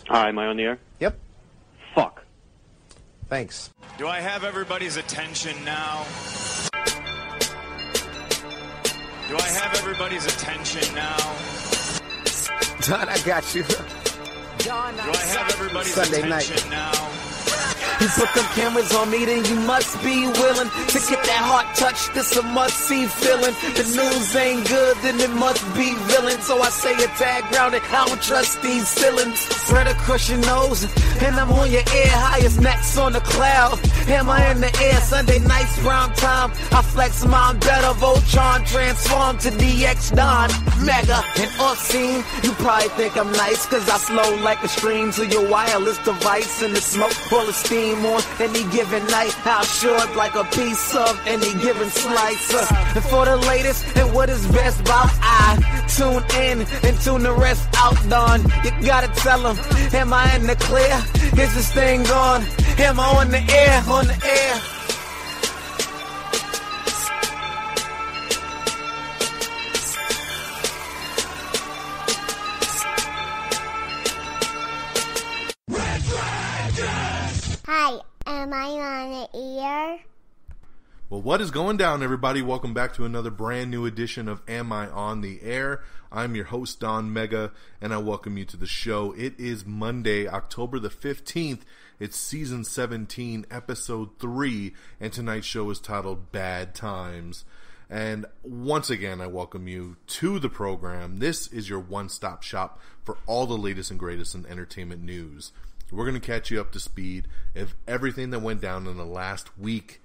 Hi, am I on the air? Yep. Fuck. Thanks. Do I have everybody's attention now? Do I have everybody's attention now? Don, I got you. Do I have everybody's Sunday attention night. now? You put them cameras on me, then you must be willing to get that heart touch. This a must-see feeling. The news ain't good, then it must be villain. So I say a tag grounded, I don't trust these ceilings. Spread across your nose, and I'm on your ear, highest necks on the cloud. Hammer in the air, Sunday nights, prime time. I flex mine better, Voltron transform to DX Don. Mega and off-scene, you probably think I'm nice, cause I slow like a stream to your wireless device. And the smoke full of steam on any given night. How short like a piece of any given slice. And for the latest and what is best about, I tune in and tune the rest out, Don. You gotta tell them, am I in the clear? Is this thing on? Am I on the air? On the air. Hi, am I on the air? Well, what is going down, everybody? Welcome back to another brand new edition of Am I on the Air? I'm your host, Don Mega, and I welcome you to the show. It is Monday, October the 15th. It's season 17, episode 3, and tonight's show is titled Bad Times. And once again, I welcome you to the program. This is your one-stop shop for all the latest and greatest in entertainment news. We're going to catch you up to speed of everything that went down in the last week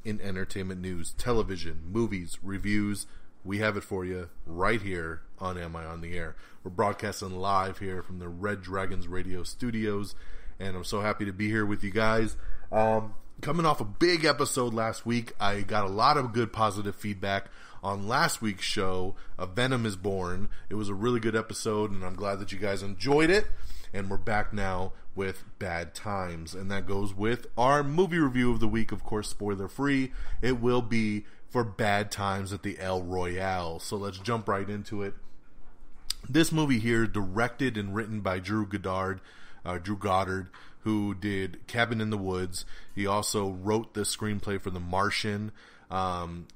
in entertainment news, television, movies, reviews. We have it for you right here on Am I on the Air. We're broadcasting live here from the Red Dragons Radio Studios, and I'm so happy to be here with you guys. Coming off a big episode last week, I got a lot of good positive feedback on last week's show, A Venom is Born. It was a really good episode, and I'm glad that you guys enjoyed it. And we're back now with Bad Times. And that goes with our movie review of the week, of course, spoiler free. It will be for Bad Times at the El-Royale. So let's jump right into it. This movie here, directed and written by Drew Goddard, who did Cabin in the Woods. He also wrote the screenplay for The Martian.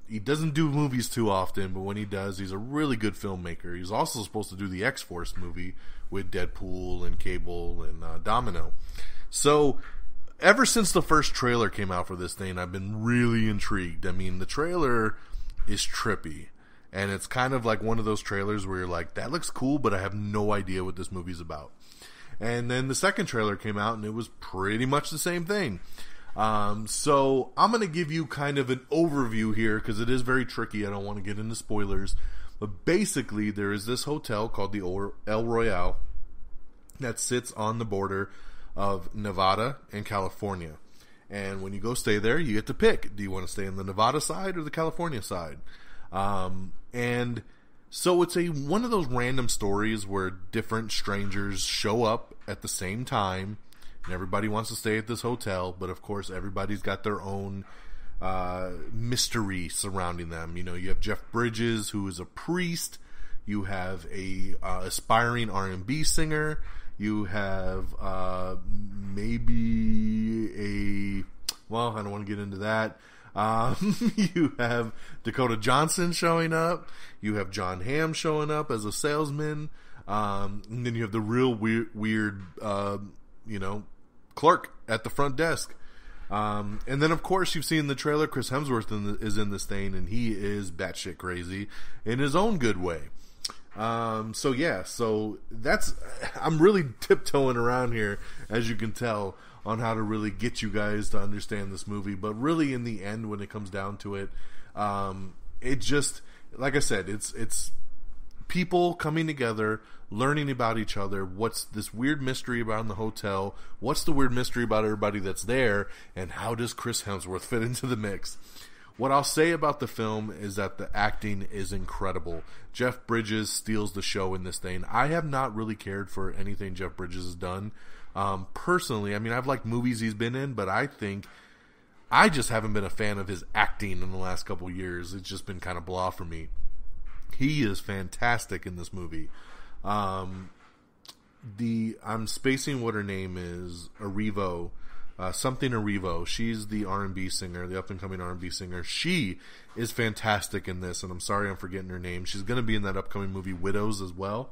He doesn't do movies too often, but when he does, he's a really good filmmaker. He's also supposed to do the X-Force movie with Deadpool and Cable and Domino. So, ever since the first trailer came out for this thing, I've been really intrigued. I mean, the trailer is trippy, and it's kind of like one of those trailers where you're like, that looks cool, but I have no idea what this movie's about. And then the second trailer came out, and it was pretty much the same thing. So I'm going to give you kind of an overview here because it is very tricky. I don't want to get into spoilers. But basically, there is this hotel called the El-Royale that sits on the border of Nevada and California. And when you go stay there, you get to pick. Do you want to stay on the Nevada side or the California side? And so it's one of those random stories where different strangers show up at the same time. And everybody wants to stay at this hotel, but of course everybody's got their own mystery surrounding them. You know, you have Jeff Bridges, who is a priest. You have a aspiring R&B singer. You have maybe well, I don't want to get into that. You have Dakota Johnson showing up. You have John Hamm showing up as a salesman. And then you have the real weird clerk at the front desk. And then, of course, you've seen the trailer. Chris Hemsworth is in this thing, and he is batshit crazy in his own good way. So that's, I'm really tiptoeing around here, as you can tell, on how to really get you guys to understand this movie. But really, in the end, when it comes down to it, it just, like I said, it's people coming together, learning about each other. What's this weird mystery about the hotel? What's the weird mystery about everybody that's there? And how does Chris Hemsworth fit into the mix? What I'll say about the film is that the acting is incredible. Jeff Bridges steals the show in this thing. I have not really cared for anything Jeff Bridges has done. Personally, I mean, I've liked movies he's been in, but I just haven't been a fan of his acting in the last couple years. It's just been kind of blah for me. He is fantastic in this movie. I'm spacing what her name is, Arrivo, something Arrivo. She's the R&B singer, the up-and-coming R&B singer. She is fantastic in this, and I'm sorry I'm forgetting her name. She's going to be in that upcoming movie Widows as well,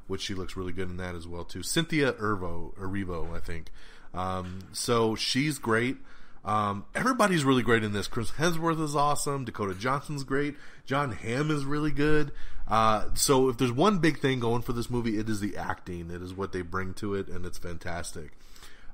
which she looks really good in that as well, too. Cynthia Erivo, I think. So she's great. Everybody's really great in this. Chris Hemsworth is awesome. Dakota Johnson's great. John Hamm is really good. So if there's one big thing going for this movie, it is the acting. It is what they bring to it, and it's fantastic.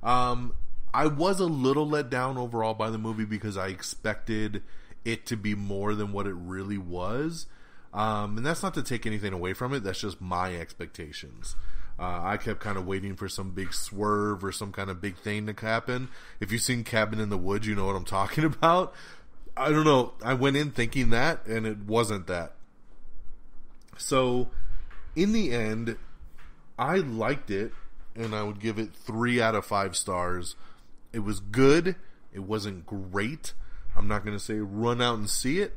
I was a little let down overall by the movie because I expected it to be more than what it really was. And that's not to take anything away from it. That's just my expectations. I kept kind of waiting for some big swerve or some kind of big thing to happen. If you've seen Cabin in the Woods, you know what I'm talking about. I don't know. I went in thinking that, and it wasn't that. So, in the end, I liked it, and I would give it 3 out of 5 stars. It was good. It wasn't great. I'm not going to say run out and see it,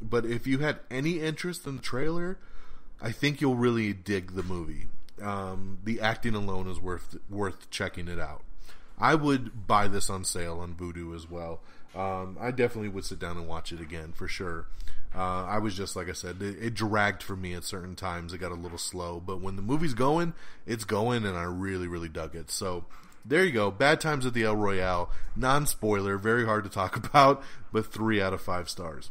but if you had any interest in the trailer, I think you'll really dig the movie. The acting alone is worth checking it out. I would buy this on sale on Vudu as well. I definitely would sit down and watch it again for sure. I was just, like I said, it dragged for me at certain times. It got a little slow, but when the movie's going, it's going, and I really, really dug it. So there you go. Bad Times at the El-Royale. Non-spoiler, very hard to talk about, but 3 out of 5 stars.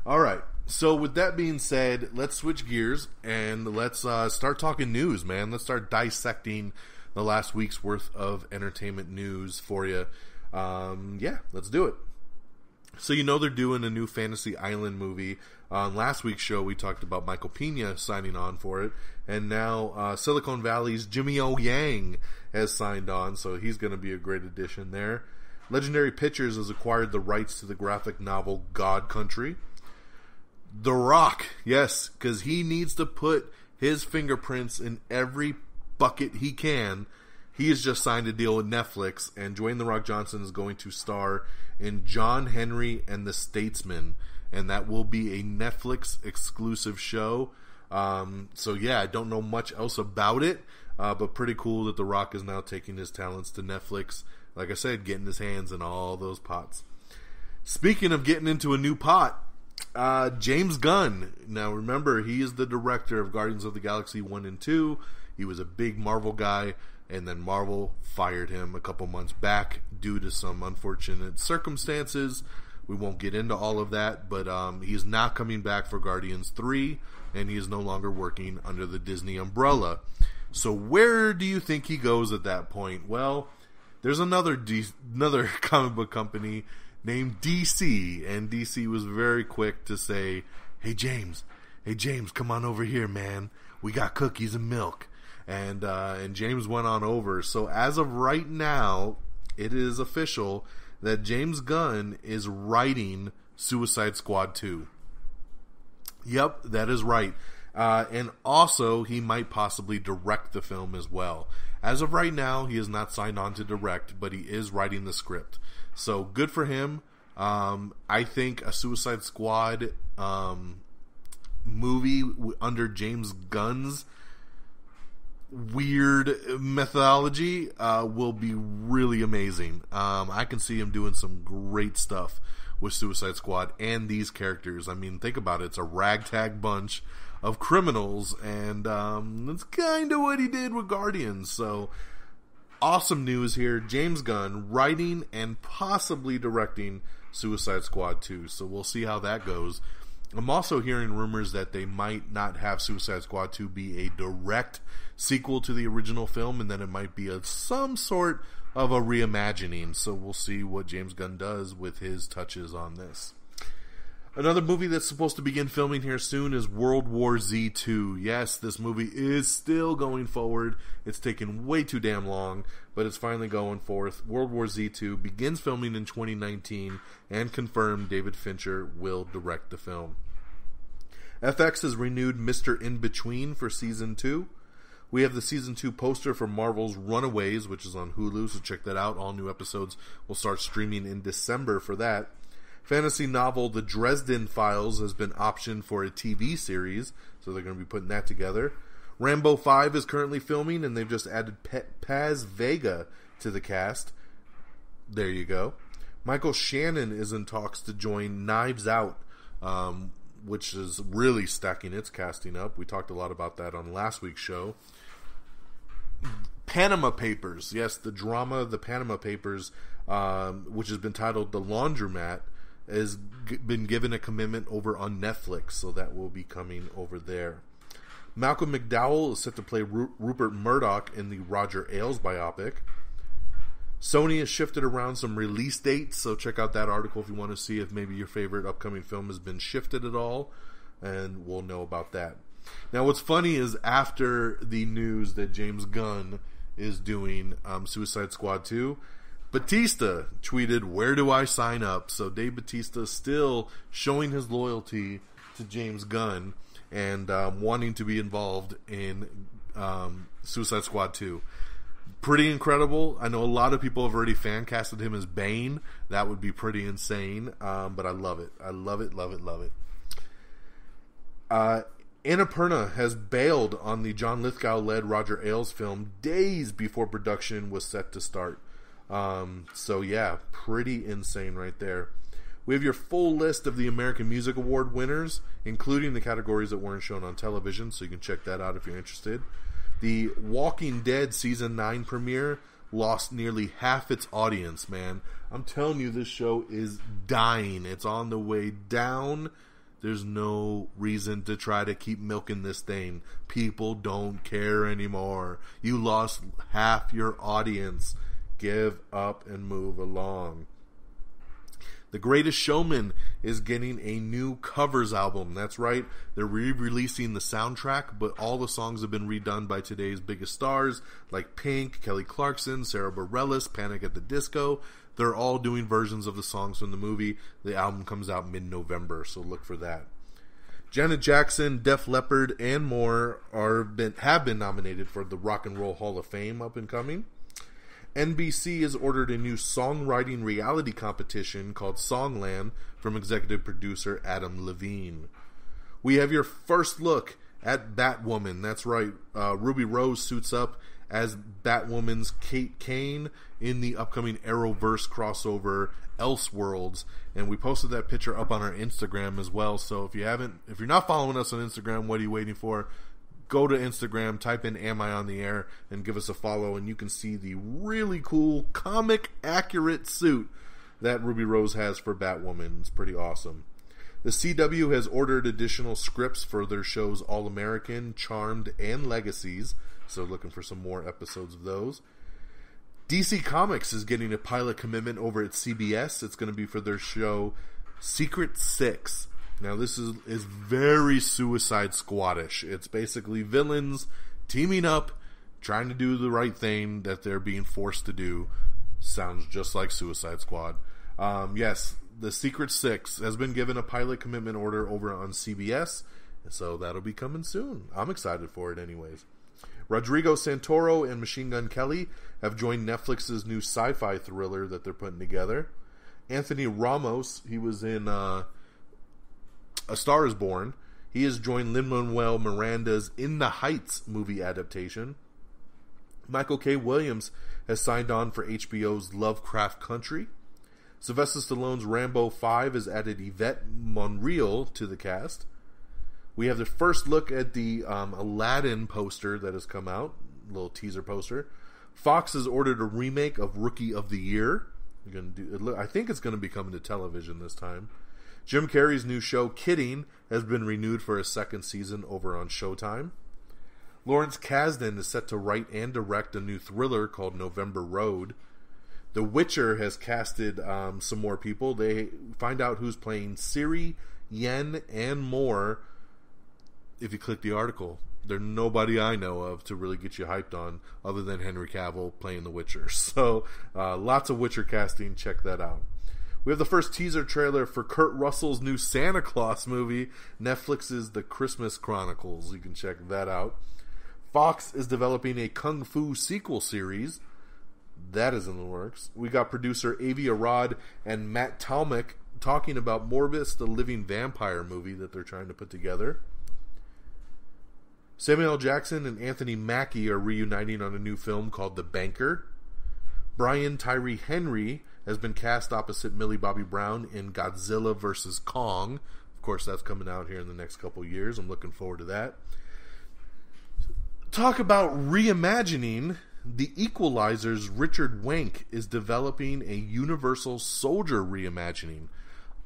All right. So with that being said, let's switch gears and let's start talking news, man. Let's start dissecting the last week's worth of entertainment news for you. Yeah, let's do it. So you know they're doing a new Fantasy Island movie. On last week's show, we talked about Michael Pena signing on for it. And now Silicon Valley's Jimmy O. Yang has signed on, so he's going to be a great addition there. Legendary Pictures has acquired the rights to the graphic novel God Country. The Rock, yes, because he needs to put his fingerprints in every bucket he can. He has just signed a deal with Netflix, and Dwayne The Rock Johnson is going to star in John Henry and the Statesmen, and that will be a Netflix exclusive show. So yeah, I don't know much else about it, but pretty cool that The Rock is now taking his talents to Netflix. Like I said, getting his hands in all those pots. Speaking of getting into a new pot, James Gunn. Now remember, he is the director of Guardians of the Galaxy 1 and 2. He was a big Marvel guy, and then Marvel fired him a couple months back due to some unfortunate circumstances. We won't get into all of that, but he's not coming back for Guardians 3, and he is no longer working under the Disney umbrella. So where do you think he goes at that point? Well, there's another comic book company named DC, and DC was very quick to say, hey James, come on over here, man. We got cookies and milk. And James went on over. So as of right now, it is official that James Gunn is writing Suicide Squad 2. Yep, that is right. And also, he might possibly direct the film as well. As of right now, he is not signed on to direct, but he is writing the script. So good for him. I think a Suicide Squad movie under James Gunn's weird methodology will be really amazing. I can see him doing some great stuff with Suicide Squad and these characters. I mean, think about it. It's a ragtag bunch of criminals, and that's kind of what he did with Guardians. So awesome news here. James Gunn writing and possibly directing Suicide Squad 2. So we'll see how that goes. I'm also hearing rumors that they might not have Suicide Squad 2 be a direct sequel to the original film, and then it might be some sort of a reimagining. So we'll see what James Gunn does with his touches on this. Another movie that's supposed to begin filming here soon is World War Z 2. Yes, this movie is still going forward. It's taken way too damn long, but it's finally going forth. World War Z 2 begins filming in 2019, and confirmed David Fincher will direct the film. FX has renewed Mr. In-Between for Season 2. We have the Season 2 poster for Marvel's Runaways, which is on Hulu, so check that out. All new episodes will start streaming in December for that. Fantasy novel The Dresden Files has been optioned for a TV series, so they're going to be putting that together. Rambo 5 is currently filming, and they've just added Paz Vega to the cast. There you go. Michael Shannon is in talks to join Knives Out, which is really stacking its casting up. We talked a lot about that on last week's show. Panama Papers. Yes, the drama, The Panama Papers, which has been titled The Laundromat, has been given a commitment over on Netflix, so that will be coming over there. Malcolm McDowell is set to play Rupert Murdoch in the Roger Ailes biopic. Sony has shifted around some release dates, so check out that article if you want to see if maybe your favorite upcoming film has been shifted at all, and we'll know about that. Now, what's funny is after the news that James Gunn is doing Suicide Squad 2, Bautista tweeted, "Where do I sign up?" So Dave Bautista is still showing his loyalty to James Gunn and wanting to be involved in Suicide Squad 2. Pretty incredible. I know a lot of people have already fan casted him as Bane. That would be pretty insane, but I love it. I love it, love it, love it. Annapurna has bailed on the John Lithgow-led Roger Ailes film days before production was set to start. So yeah, pretty insane right there. We have your full list of the American Music Award winners, including the categories that weren't shown on television, so you can check that out if you're interested. The Walking Dead Season 9 premiere lost nearly half its audience, man. I'm telling you, this show is dying. It's on the way down. There's no reason to try to keep milking this thing. People don't care anymore. You lost half your audience. Give up and move along. The Greatest Showman is getting a new covers album. That's right. They're re-releasing the soundtrack, but all the songs have been redone by today's biggest stars, like Pink, Kelly Clarkson, Sarah Bareilles, Panic at the Disco. They're all doing versions of the songs from the movie. The album comes out mid-November, so look for that. Janet Jackson, Def Leppard, and more have been nominated for the Rock and Roll Hall of Fame up and coming. NBC has ordered a new songwriting reality competition called Songland from executive producer Adam Levine. We have your first look at Batwoman. That's right. Ruby Rose suits up as Batwoman's Kate Kane in the upcoming Arrowverse crossover Elseworlds, and we posted that picture up on our Instagram as well. So if you're not following us on Instagram, what are you waiting for? Go to Instagram, type in "Am I on the Air" and give us a follow, and you can see the really cool comic accurate suit that Ruby Rose has for Batwoman. It's pretty awesome. The CW has ordered additional scripts for their shows All American, Charmed, and Legacies, so looking for some more episodes of those. DC Comics is getting a pilot commitment over at CBS. It's going to be for their show Secret Six. Now, this is very Suicide Squadish. It's basically villains teaming up, trying to do the right thing that they're being forced to do. Sounds just like Suicide Squad. Yes, the Secret Six has been given a pilot commitment order over on CBS, so that'll be coming soon. I'm excited for it anyways. Rodrigo Santoro and Machine Gun Kelly have joined Netflix's new sci-fi thriller that they're putting together. Anthony Ramos, he was in A Star is Born. He has joined Lin-Manuel Miranda's In the Heights movie adaptation. Michael K. Williams has signed on for HBO's Lovecraft Country. Sylvester Stallone's Rambo 5 has added Yvette Monreal to the cast. We have the first look at the Aladdin poster that has come out. A little teaser poster. Fox has ordered a remake of Rookie of the Year. I think it's going to be coming to television this time. Jim Carrey's new show, Kidding, has been renewed for a second season over on Showtime. Lawrence Kasdan is set to write and direct a new thriller called November Road. The Witcher has casted some more people. They find out who's playing Ciri, Yen, and more if you click the article. There's nobody I know of to really get you hyped on other than Henry Cavill playing The Witcher. So lots of Witcher casting. Check that out. We have the first teaser trailer for Kurt Russell's new Santa Claus movie, Netflix's The Christmas Chronicles. You can check that out. Fox is developing a Kung Fu sequel series. That is in the works. We got producer Avi Arad and Matt Talmack talking about Morbius, the living vampire movie that they're trying to put together. Samuel L. Jackson and Anthony Mackie are reuniting on a new film called The Banker. Brian Tyree Henry has been cast opposite Millie Bobby Brown in Godzilla Vs Kong. Of course, that's coming out here in the next couple years. I'm looking forward to that. Talk about reimagining. The Equalizer's Richard Wenk is developing a Universal Soldier reimagining.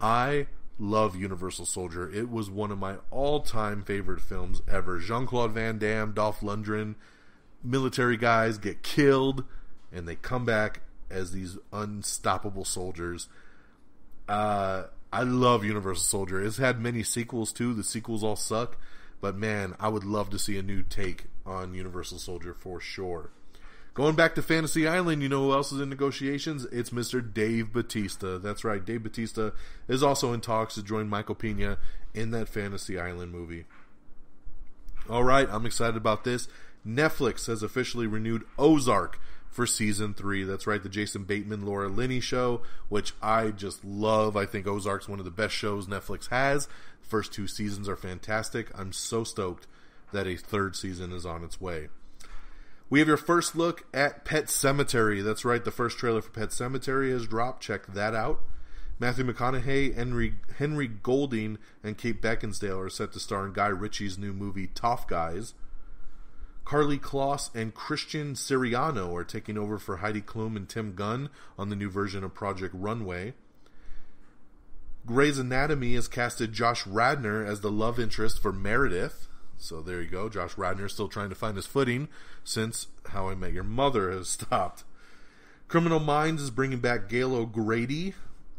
I love Universal Soldier. It was one of my all-time favorite films ever. Jean-Claude Van Damme, Dolph Lundgren, military guys get killed, and they come back as these unstoppable soldiers. I love Universal Soldier. It's had many sequels too. The sequels all suck, but man, I would love to see a new take on Universal Soldier for sure. Going back to Fantasy Island, you know who else is in negotiations? It's Mr. Dave Bautista. That's right, Dave Bautista is also in talks to join Michael Pena in that Fantasy Island movie. Alright, I'm excited about this. Netflix has officially renewed Ozark for Season 3. That's right, the Jason Bateman, Laura Linney show, which I just love. I think Ozark's one of the best shows Netflix has. The first 2 seasons are fantastic. I'm so stoked that a 3rd season is on its way. We have your first look at Pet Sematary. That's right, the first trailer for Pet Sematary has dropped. Check that out. Matthew McConaughey, Henry Golding, and Kate Beckinsale are set to star in Guy Ritchie's new movie, Tough Guys. Carly Kloss and Christian Siriano are taking over for Heidi Klum and Tim Gunn on the new version of Project Runway. Grey's Anatomy has casted Josh Radnor as the love interest for Meredith. So there you go. Josh Radnor is still trying to find his footing since How I Met Your Mother has stopped. Criminal Minds is bringing back Gail O'Grady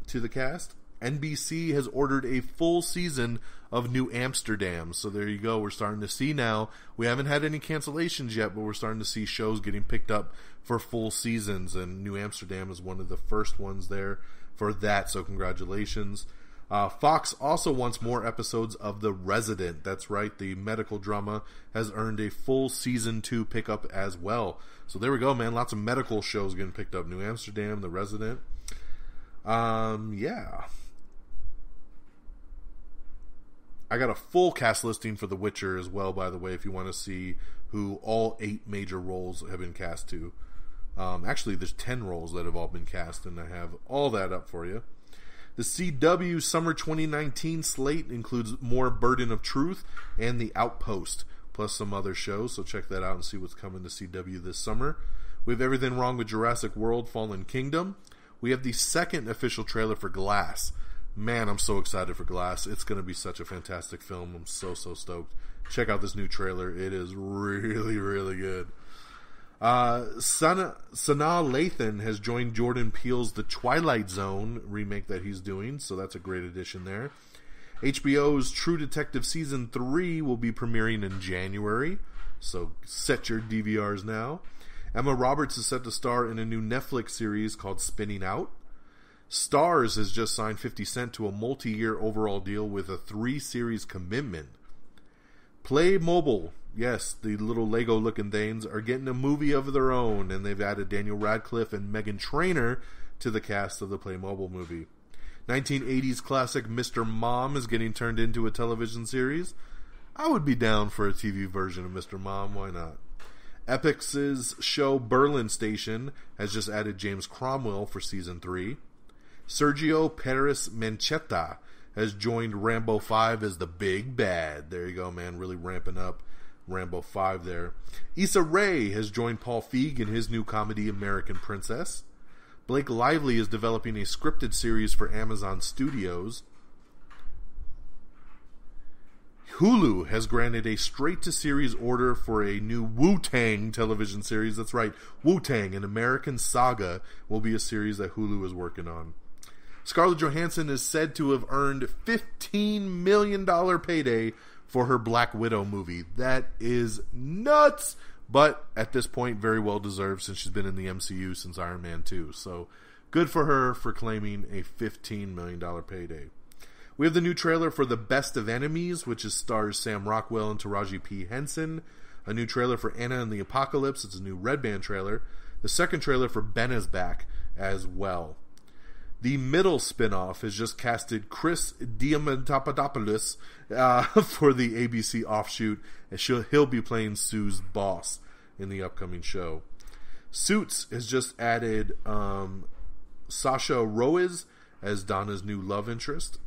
to the cast. NBC has ordered a full season of New Amsterdam. So there you go. We're starting to see now. We haven't had any cancellations yet, but we're starting to see shows getting picked up for full seasons. And New Amsterdam is one of the first ones there for that. So congratulations. Fox also wants more episodes of The Resident. That's right, the medical drama has earned a full season 2 pickup as well. So there we go, man. Lots of medical shows getting picked up. New Amsterdam, The Resident. Yeah. I got a full cast listing for The Witcher as well, by the way, if you want to see who all 8 major roles have been cast to. Actually, there's 10 roles that have all been cast, and I have all that up for you. The CW Summer 2019 slate includes more Burden of Truth and The Outpost, plus some other shows, so check that out and see what's coming to CW this summer. We have Everything Wrong with Jurassic World Fallen Kingdom. We have the second official trailer for Glass. Man, I'm so excited for Glass. It's going to be such a fantastic film. I'm so stoked. Check out this new trailer. It is really, really good. Sanaa Lathan has joined Jordan Peele's The Twilight Zone remake that he's doing, so that's a great addition there. HBO's True Detective Season 3 will be premiering in January, so set your DVRs now. Emma Roberts is set to star in a new Netflix series called Spinning Out. Starz has just signed 50 Cent to a multi-year overall deal with a 3-series commitment. Playmobil, yes, the little Lego-looking things, are getting a movie of their own, and they've added Daniel Radcliffe and Meghan Trainor to the cast of the Playmobil movie. 1980s classic Mr. Mom is getting turned into a television series. I would be down for a TV version of Mr. Mom, why not? Epix's show Berlin Station has just added James Cromwell for Season 3. Sergio Perez Mencheta has joined Rambo 5 as the big bad. There you go, man. Really ramping up Rambo 5 there. Issa Rae has joined Paul Feig in his new comedy American Princess. Blake Lively is developing a scripted series for Amazon Studios. Hulu has granted a straight-to-series order for a new Wu-Tang television series. That's right, Wu-Tang, an American saga, will be a series that Hulu is working on. Scarlett Johansson is said to have earned $15 million payday for her Black Widow movie. That is nuts, but at this point, very well deserved since she's been in the MCU since Iron Man 2. So, good for her for claiming a $15 million payday. We have the new trailer for The Best of Enemies, which stars Sam Rockwell and Taraji P. Henson. A new trailer for Anna and the Apocalypse. It's a new Red Band trailer. The second trailer for Ben is back as well. The Middle spinoff has just casted Chris Diamantopoulos for the ABC offshoot, and he'll be playing Sue's boss in the upcoming show. Suits has just added Sasha Roiz as Donna's new love interest.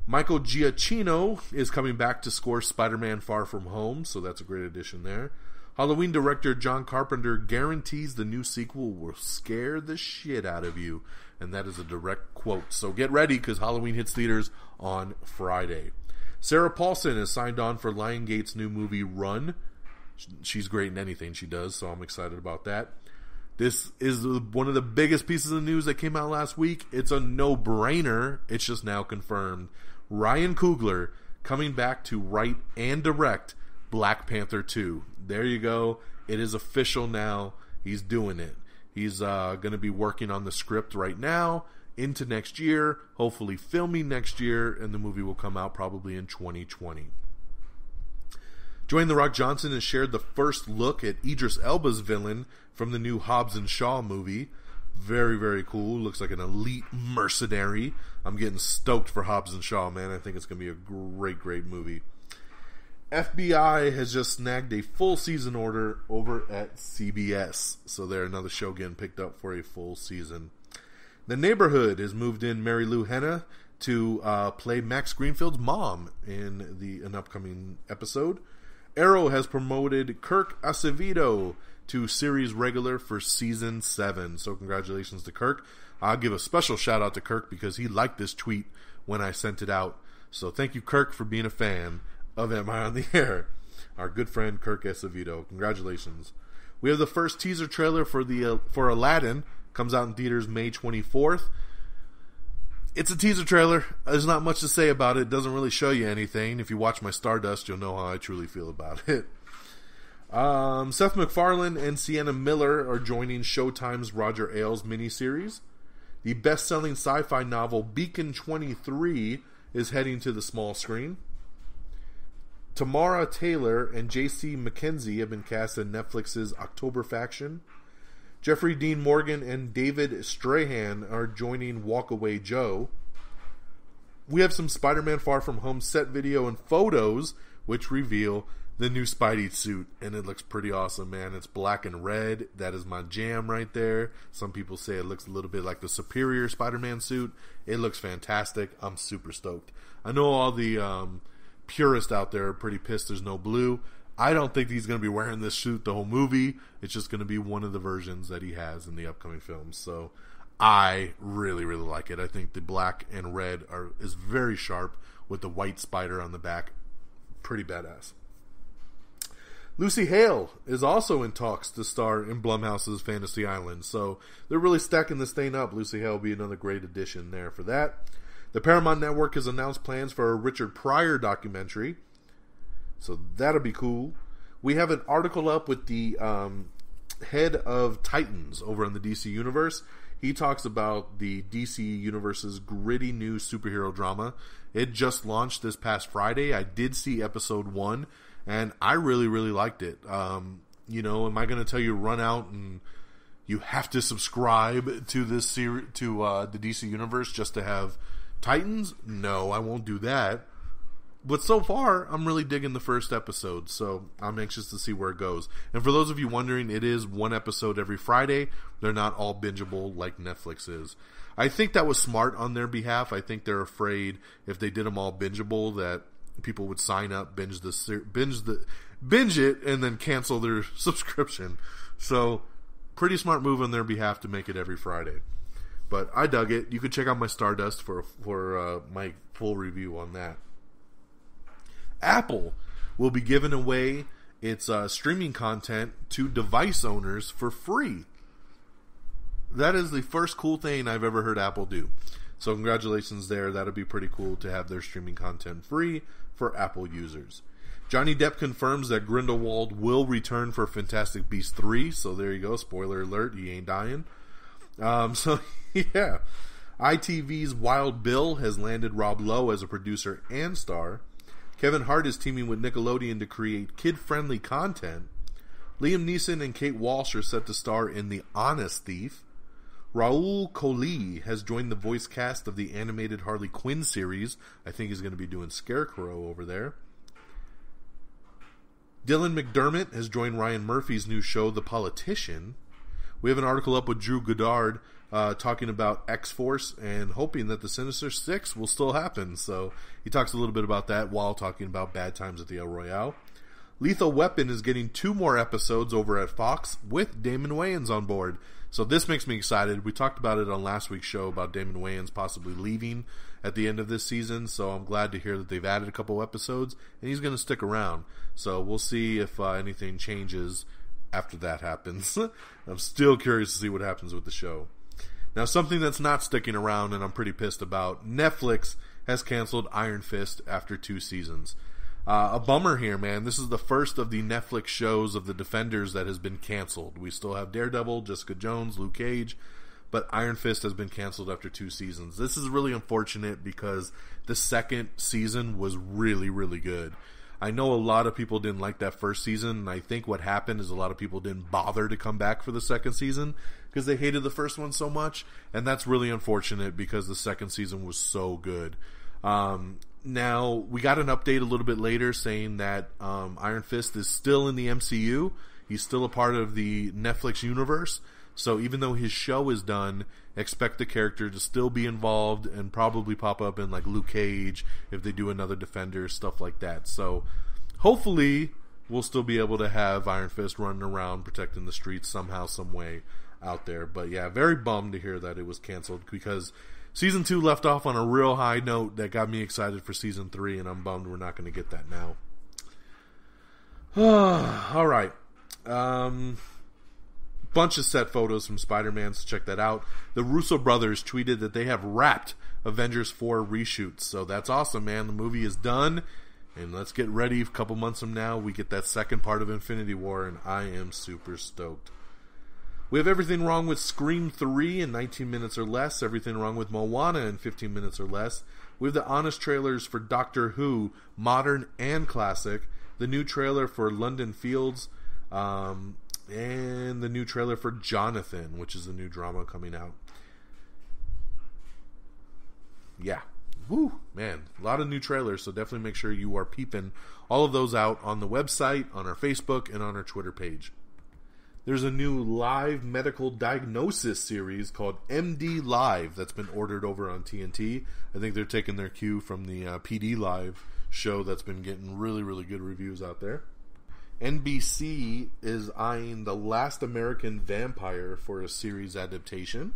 Michael Giacchino is coming back to score Spider-Man Far From Home, so that's a great addition there. Halloween director John Carpenter guarantees the new sequel will scare the shit out of you, and that is a direct quote. So get ready, because Halloween hits theaters on Friday. Sarah Paulson is signed on for Lionsgate's new movie Run. She's great in anything she does, so I'm excited about that. This is one of the biggest pieces of news that came out last week. It's a no-brainer. It's just now confirmed. Ryan Coogler coming back to write and direct Black Panther 2. There you go. It is official now. He's doing it. He's going to be working on the script right now into next year, hopefully filming next year, and the movie will come out probably in 2020. Dwayne The Rock Johnson has shared the first look at Idris Elba's villain from the new Hobbs and Shaw movie. Very, very cool. Looks like an elite mercenary. I'm getting stoked for Hobbs and Shaw, man. I think it's going to be a great, great movie. FBI has just snagged a full season order over at CBS. So there's another show getting picked up for a full season. The Neighborhood has moved in Mary Lou Henna to play Max Greenfield's mom in an upcoming episode. Arrow has promoted Kirk Acevedo to series regular for season 7. So congratulations to Kirk. I'll give a special shout out to Kirk because he liked this tweet when I sent it out. So thank you, Kirk, for being a fan of Am I on the Air? Our good friend Kirk Acevedo. Congratulations. We have the first teaser trailer for Aladdin. Comes out in theaters May 24th. It's a teaser trailer. There's not much to say about it. It doesn't really show you anything. If you watch my Stardust, you'll know how I truly feel about it. Seth MacFarlane and Sienna Miller are joining Showtime's Roger Ailes miniseries. The best-selling sci-fi novel Beacon 23 is heading to the small screen. Tamara Taylor and J.C. McKenzie have been cast in Netflix's October Faction. Jeffrey Dean Morgan and David Strahan are joining Walkaway Joe. We have some Spider-Man Far From Home set video and photos, which reveal the new Spidey suit, and it looks pretty awesome, man. It's black and red. That is my jam right there. Some people say it looks a little bit like the Superior Spider-Man suit. It looks fantastic. I'm super stoked. I know all the purists out there are pretty pissed there's no blue. I don't think he's going to be wearing this suit the whole movie. It's just going to be one of the versions that he has in the upcoming films. So I really, really like it. I think the black and red is very sharp with the white spider on the back. Pretty badass. Lucy Hale is also in talks to star in Blumhouse's Fantasy Island. So they're really stacking this thing up. Lucy Hale will be another great addition there for that. The Paramount Network has announced plans for a Richard Pryor documentary. So that'll be cool. We have an article up with the head of Titans over in the DC Universe. He talks about the DC Universe's gritty new superhero drama. It just launched this past Friday. I did see episode 1, and I really, really liked it. Am I going to tell you run out and you have to subscribe to this series, to the DC Universe just to have Titans? No, I won't do that. But so far, I'm really digging the first episode, so I'm anxious to see where it goes. And for those of you wondering, it is one episode every Friday. They're not all bingeable like Netflix is. I think that was smart on their behalf. I think they're afraid if they did them all bingeable that people would sign up, binge it, and then cancel their subscription. So, pretty smart move on their behalf to make it every Friday. But I dug it. You can check out my Stardust for my full review on that. Apple will be giving away its streaming content to device owners for free. That is the first cool thing I've ever heard Apple do. So congratulations there. That'll be pretty cool to have their streaming content free for Apple users. Johnny Depp confirms that Grindelwald will return for Fantastic Beasts 3. So there you go. Spoiler alert. He ain't dying. So yeah. ITV's Wild Bill has landed Rob Lowe as a producer and star. Kevin Hart is teaming with Nickelodeon to create kid-friendly content. Liam Neeson and Kate Walsh are set to star in The Honest Thief. Raul Coley has joined the voice cast of the animated Harley Quinn series. I think he's going to be doing Scarecrow over there. Dylan McDermott has joined Ryan Murphy's new show, The Politician. We have an article up with Drew Goddard talking about X-Force and hoping that the Sinister Six will still happen. So he talks a little bit about that while talking about Bad Times at the El-Royale. Lethal Weapon is getting 2 more episodes over at Fox with Damon Wayans on board. So this makes me excited. We talked about it on last week's show about Damon Wayans possibly leaving at the end of this season. So I'm glad to hear that they've added a couple episodes and he's going to stick around. So we'll see if anything changes after that happens. I'm still curious to see what happens with the show. Now, something that's not sticking around and I'm pretty pissed about, Netflix has canceled Iron Fist after 2 seasons. A bummer here, man. This is the first of the Netflix shows of the Defenders that has been canceled. We still have Daredevil, Jessica Jones, Luke Cage, but Iron Fist has been canceled after 2 seasons. This is really unfortunate because the second season was really, really good. I know a lot of people didn't like that first season, and I think what happened is a lot of people didn't bother to come back for the second season because they hated the first one so much, and that's really unfortunate because the second season was so good. Now, we got an update a little bit later saying that Iron Fist is still in the MCU. He's still a part of the Netflix universe. So even though his show is done, expect the character to still be involved and probably pop up in like Luke Cage if they do another Defender, stuff like that. So hopefully we'll still be able to have Iron Fist running around protecting the streets somehow, some way out there. But yeah, very bummed to hear that it was canceled because Season 2 left off on a real high note that got me excited for Season 3, and I'm bummed we're not going to get that now. All right. Bunch of set photos from Spider-Man, so check that out. The Russo brothers tweeted that they have wrapped Avengers 4 reshoots, so that's awesome, man. The movie is done, and let's get ready. A couple months from now, we get that second part of Infinity War, and I am super stoked. We have everything wrong with Scream 3 in 19 minutes or less, everything wrong with Moana in 15 minutes or less. We have the honest trailers for Doctor Who, modern and classic, the new trailer for London Fields, and the new trailer for Jonathan, which is a new drama coming out. Yeah. Woo, man. A lot of new trailers, so definitely make sure you are peeping all of those out on the website, on our Facebook, and on our Twitter page. There's a new live medical diagnosis series called MD Live that's been ordered over on TNT. I think they're taking their cue from the PD Live show that's been getting really, really good reviews out there. NBC is eyeing The Last American Vampire for a series adaptation.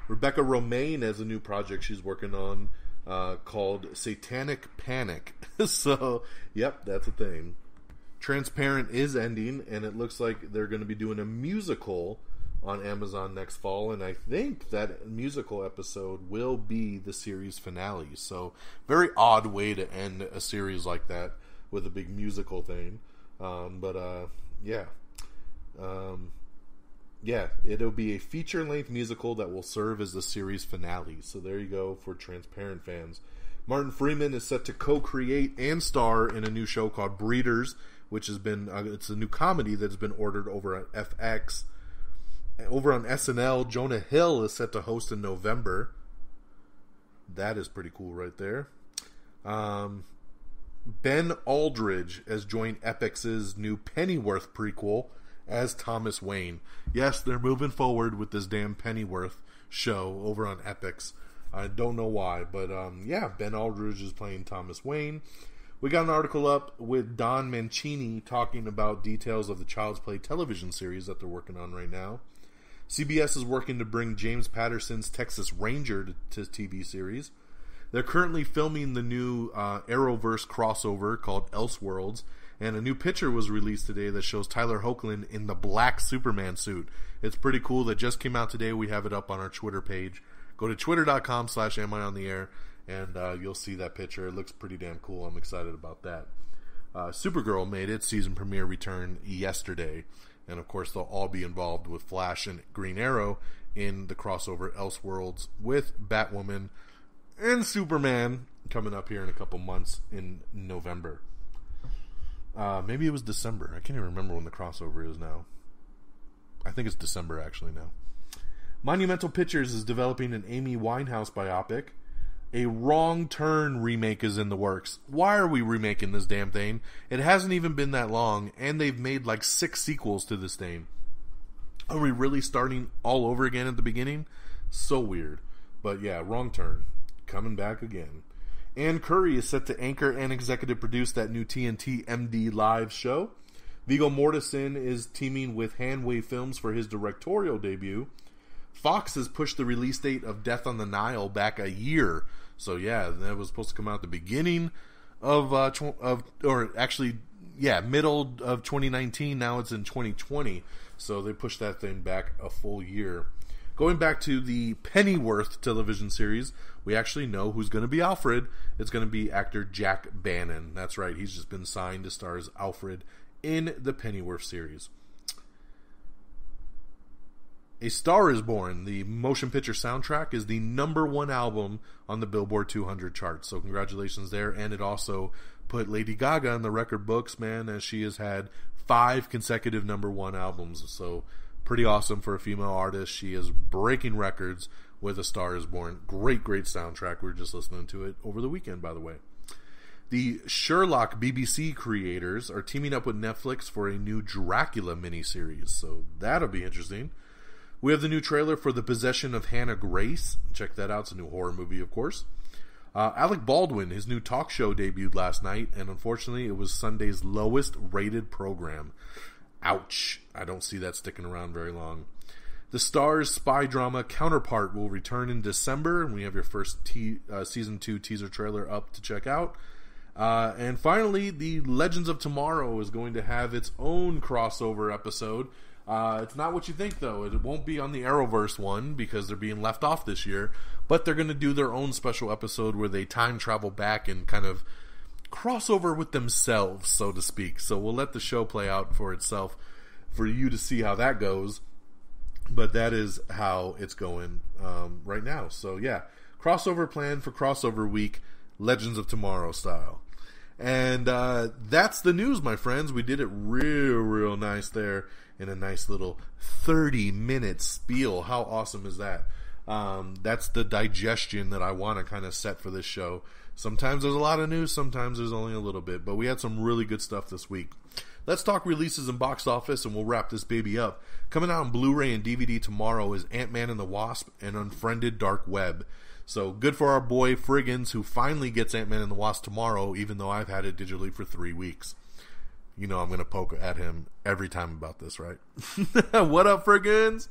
Rebecca Romijn has a new project she's working on called Satanic Panic. So, yep, that's a thing. Transparent is ending, and it looks like they're going to be doing a musical on Amazon next fall, and I think that musical episode will be the series finale. So, very odd way to end a series like that with a big musical thing. It'll be a feature-length musical that will serve as the series finale. So there you go for Transparent fans. Martin Freeman is set to co-create and star in a new show called Breeders, which has been it's a new comedy that has been ordered over at FX. Over on SNL, Jonah Hill is set to host in November. That is pretty cool right there. Ben Aldridge has joined Epix's new Pennyworth prequel as Thomas Wayne. Yes, they're moving forward with this damn Pennyworth show over on Epix. I don't know why, but Ben Aldridge is playing Thomas Wayne. We got an article up with Don Mancini talking about details of the Child's Play television series that they're working on right now. CBS is working to bring James Patterson's Texas Ranger to TV series. They're currently filming the new Arrowverse crossover called Elseworlds, and a new picture was released today that shows Tyler Hoechlin in the black Superman suit. It's pretty cool. That just came out today. We have it up on our Twitter page. Go to twitter.com/amiontheair, and you'll see that picture. It looks pretty damn cool. I'm excited about that. Supergirl made its season premiere return yesterday, and of course they'll all be involved with Flash and Green Arrow in the crossover Elseworlds with Batwoman and Superman coming up here in a couple months in November. Maybe it was December. I can't even remember when the crossover is now. I think it's December actually now. Monumental Pictures is developing an Amy Winehouse biopic. A Wrong Turn remake is in the works. Why are we remaking this damn thing? It hasn't even been that long, and they've made like 6 sequels to this thing. Are we really starting all over again at the beginning? So weird. But yeah, Wrong Turn. Coming back again. Ann Curry is set to anchor and executive produce that new TNT MD Live show. Viggo Mortensen is teaming with Handwave Films for his directorial debut. Fox has pushed the release date of Death on the Nile back a year. So yeah, that was supposed to come out at the beginning of middle of 2019. Now it's in 2020. So they pushed that thing back a full year. Going back to the Pennyworth television series, we actually know who's going to be Alfred. It's going to be actor Jack Bannon. That's right, he's just been signed to star as Alfred in the Pennyworth series. A Star is Born, the motion picture soundtrack, is the #1 album on the Billboard 200 chart. So congratulations there. And it also put Lady Gaga in the record books, man, as she has had 5 consecutive #1 albums. So pretty awesome for a female artist. She is breaking records with A Star is Born. Great soundtrack. We were just listening to it over the weekend, by the way. The Sherlock BBC creators are teaming up with Netflix for a new Dracula miniseries. So that'll be interesting. We have the new trailer for The Possession of Hannah Grace. Check that out. It's a new horror movie, of course. Alec Baldwin, his new talk show debuted last night, and unfortunately it was Sunday's lowest rated program. Ouch. I don't see that sticking around very long. The Starz spy drama Counterpart will return in December, and we have your first season 2 teaser trailer up to check out. And finally, the Legends of Tomorrow is going to have its own crossover episode. It's not what you think, though. It won't be on the Arrowverse one because they're being left off this year, but they're going to do their own special episode where they time travel back and kind of cross over with themselves, so to speak. So we'll let the show play out for itself for you to see how that goes, but that is how it's going right now. So yeah, crossover plan for crossover week, Legends of Tomorrow style. And that's the news, my friends. We did it real nice there in a nice little 30-minute spiel. How awesome is that? That's the digestion that I want to kind of set for this show. Sometimes there's a lot of news, sometimes there's only a little bit, but we had some really good stuff this week. Let's talk releases and box office, and we'll wrap this baby up. Coming out on Blu-ray and DVD tomorrow is Ant-Man and the Wasp and Unfriended Dark Web. So good for our boy Friggins, who finally gets Ant-Man and the Wasp tomorrow, even though I've had it digitally for 3 weeks. You know I'm going to poke at him every time about this, right? What up, Friggins?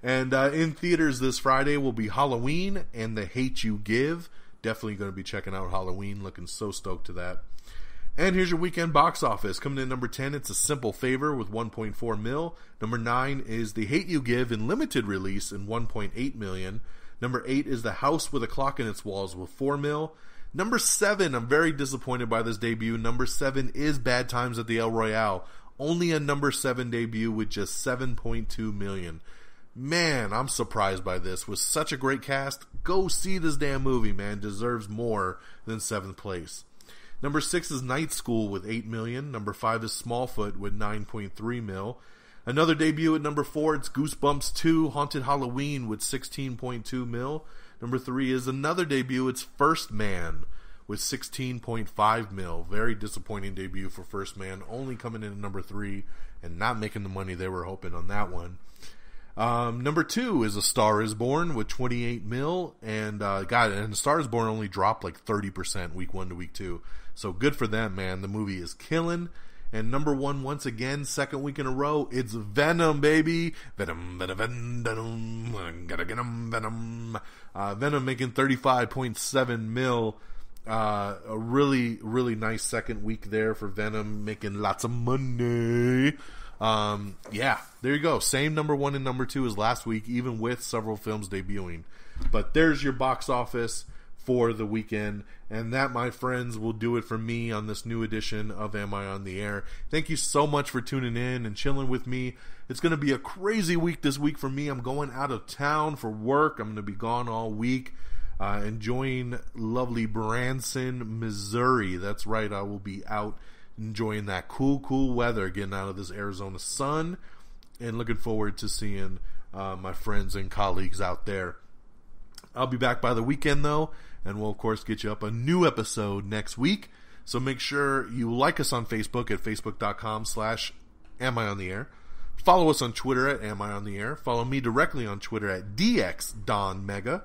And in theaters this Friday will be Halloween and The Hate You Give. Definitely going to be checking out Halloween. Looking so stoked to that. And here's your weekend box office. Coming in number 10, It's a Simple Favor with 1.4 mil. Number 9 is The Hate You Give in limited release in 1.8 million. Number 8 is The House with a Clock in Its Walls with 4 mil. Number 7, I'm very disappointed by this debut. Number 7 is Bad Times at the El-Royale. Only a number 7 debut with just 7.2 million. Man, I'm surprised by this. With such a great cast, go see this damn movie, man. Deserves more than 7th place. Number 6 is Night School with 8 million. Number 5 is Smallfoot with 9.3 mil. Another debut at number 4, it's Goosebumps 2 Haunted Halloween with 16.2 mil. Number 3 is another debut, it's First Man with 16.5 mil. Very disappointing debut for First Man, only coming in at number 3 and not making the money they were hoping on that one. Number 2 is A Star is Born with 28 mil, and A Star is Born only dropped like 30% week 1 to week 2. So good for them, man. The movie is killing. And number 1, once again, second week in a row, it's Venom, baby. Venom. Gotta get 'em, Venom. Venom making 35.7 mil. A really nice second week there for Venom, making lots of money. Yeah, there you go. Same number 1 and number 2 as last week, even with several films debuting. But there's your box office for the weekend, and that, my friends, will do it for me on this new edition of Am I on the Air. Thank you so much for tuning in and chilling with me. It's going to be a crazy week this week for me. I'm going out of town for work. I'm going to be gone all week, enjoying lovely Branson, Missouri. That's right, I will be out enjoying that cool weather, getting out of this Arizona sun, and looking forward to seeing my friends and colleagues out there. I'll be back by the weekend, though, and we'll, of course, get you up a new episode next week. So make sure you like us on Facebook at facebook.com/AmIOnTheAir. Follow us on Twitter at AmIOnTheAir. Follow me directly on Twitter at DXDonMega.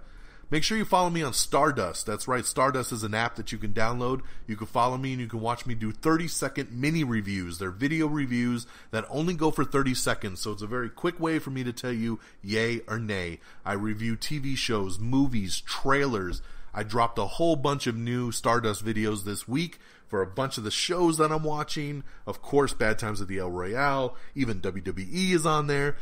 Make sure you follow me on Stardust. That's right, Stardust is an app that you can download. You can follow me and you can watch me do 30-second mini reviews. They're video reviews that only go for 30 seconds, so it's a very quick way for me to tell you yay or nay. I review TV shows, movies, trailers. I dropped a whole bunch of new Stardust videos this week for a bunch of the shows that I'm watching. Of course, Bad Times at the El-Royale. Even WWE is on there.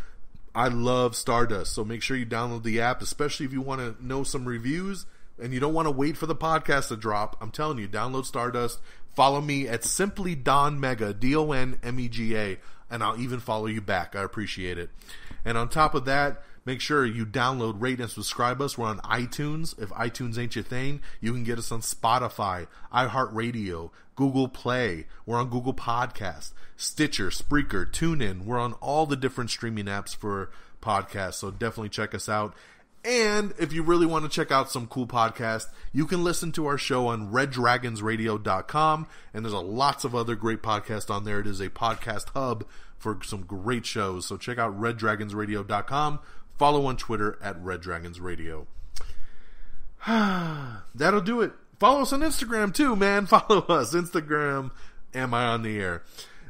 I love Stardust, so make sure you download the app, especially if you want to know some reviews and you don't want to wait for the podcast to drop. I'm telling you, download Stardust. Follow me at Simply Don Mega, DONMEGA, and I'll even follow you back. I appreciate it. And on top of that, make sure you download, rate, and subscribe us. We're on iTunes. If iTunes ain't your thing, you can get us on Spotify, iHeartRadio, Google Play. We're on Google Podcasts, Stitcher, Spreaker, TuneIn. We're on all the different streaming apps for podcasts, so definitely check us out. And if you really want to check out some cool podcasts, you can listen to our show on reddragonsradio.com, and there's lots of other great podcasts on there. It is a podcast hub for some great shows, so check out reddragonsradio.com. Follow on Twitter at reddragonsradio. That'll do it. Follow us on Instagram too, man. Follow us. Instagram, Am I on the Air?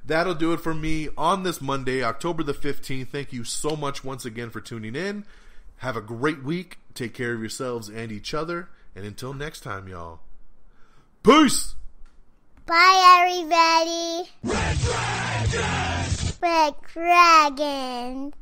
That'll do it for me on this Monday, October the 15th. Thank you so much once again for tuning in. Have a great week. Take care of yourselves and each other. And until next time, y'all. Peace! Bye, everybody. Red Dragons! Red Dragons.